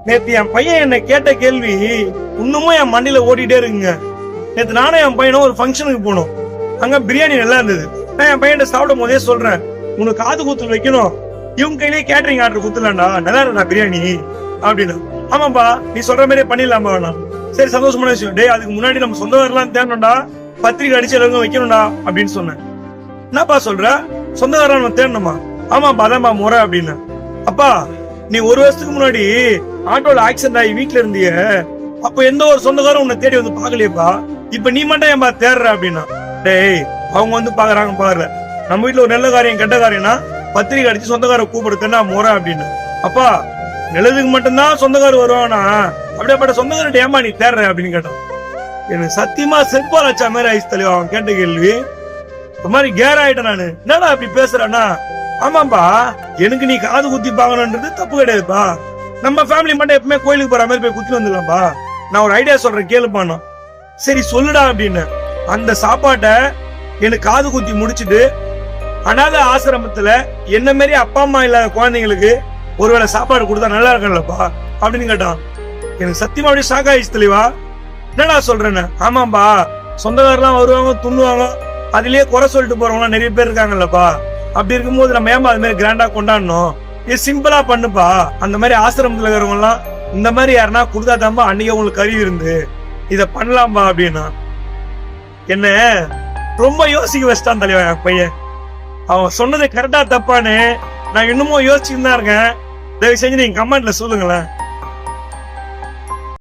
நேத்து என் பையன் என்ன கேட்ட கேள்வி இன்னமும் என் மண்டியில ஓடிட்டே இருக்குங்க. நேத்து நானும் என் பையனும் ஒரு ஃபங்க்ஷனுக்கு போனோம். அங்க பிரியாணி நல்லா இருந்தது. நான் என் பையன் சாப்பிடும் போதே சொல்றேன், உனக்கு காது குத்து வைக்கணும், இவங்க கையிலேயே கேட்டரிங் ஆர்டர் குத்துலாம்டா, நல்லா இருக்கா பிரியாணி அப்படின்னு. ஆமாப்பா நீ சொல்ற மாதிரியே பண்ணிடலாம்பா வேணாம். சரி சந்தோஷமான விஷயம். டே அதுக்கு முன்னாடி நம்ம சொந்தக்காரெல்லாம் தேடணும்டா, பத்திரிக்கை அடிச்சு எல்லாருக்கும் வைக்கணும்டா அப்படின்னு சொன்னேன். என்னப்பா சொல்ற, சொந்தக்காரெல்லாம் நம்ம தேடணுமா? ஆமாப்பா அதான்ப்பா முறை அப்படின்னு. அப்பா நீ ஒரு வருஷத்துக்கு முன்னாடி ஆட்டோல ஆக்சிடென்ட் ஆகி வீட்டுல இருந்திய, அப்ப எந்த ஒரு சொந்தக்காரும் உன்னை தேடி வந்து பாக்கலையப்பா, இப்ப நீ மட்டும் ஏன்பா தேடுற அப்படின்னா. டேய் அவங்க வந்து பாக்குறாங்க பாரு, நம்ம வீட்டுல ஒரு நல்ல காரியம் கெட்ட காரியம்னா பத்திரிக்கை அடிச்சு சொந்தக்கார கூப்பிடுத்தா முறை அப்படின்னு. அப்பா நல்லதுக்கு மட்டும்தான் சொந்தக்காரர் வருவானா, அப்படியேப்பட்ட சொந்தக்காரர்கிட்ட ஏமா நீ தேடுற அப்படின்னு கேட்டான். எனக்கு சத்தியமா செட்பால் வச்சா மாதிரி ஆயிடுச்சு தலைவா அவன் கேட்ட கேள்வி. இந்த மாதிரி கேர் ஆயிட்டேன் நானு. என்னடா அப்படி பேசுறானா? ஆமாப்பா எனக்கு நீ காது குத்தி பாக்கணும்ன்றது தப்பு கிடையாதுப்பா. நம்ம ஃபேமிலி மட்டும் எப்பவுமே கோயிலுக்கு போற மாதிரி போய் குத்தி வந்துடலாம்ப்பா. நான் ஒரு ஐடியா சொல்றேன் கேளுப்பானா. சரி சொல்லுடா அப்படின்னு. அந்த சாப்பாட்டை எனக்கு காது குத்தி முடிச்சுட்டு அனாத ஆசிரமத்துல என்ன மாதிரி அப்பா அம்மா இல்லாத குழந்தைங்களுக்கு ஒருவேளை சாப்பாடு கொடுத்தா நல்லா இருக்கலப்பா அப்படின்னு கேட்டான். எனக்கு சத்தியமா அப்படியே ஷாக் ஆயிடுச்சு தெளிவா. என்னடா சொல்றேன்னு. ஆமாப்பா சொந்தக்காரெல்லாம் வருவாங்க துண்ணுவாங்க, அதுலயே குறை சொல்லிட்டு போறவங்க நிறைய பேர் இருக்காங்கல்லப்பா. அப்படி இருக்கும்போது நம்ம ஏமா அது மாதிரி கிராண்டா கொண்டாடணும், இது சிம்பிளா பண்ணுப்பா. அந்த மாதிரி ஆசிரமத்துல இருக்கிறவங்க எல்லாம் இந்த மாதிரி யாருன்னா கொடுத்தாதாம்பா அன்னைக்கு உங்களுக்கு கறி இருந்து இத பண்ணலாம்பா அப்படின்னா. என்ன ரொம்ப யோசிக்க வச்சிட்டான் தலைவா என் பையன். அவன் சொன்னது கரெக்டா தப்பான்னு நான் இன்னமும் யோசிச்சுட்டு தான் இருக்கேன். தயவு செஞ்சு நீங்க கமெண்ட்ல சொல்லுங்களேன்.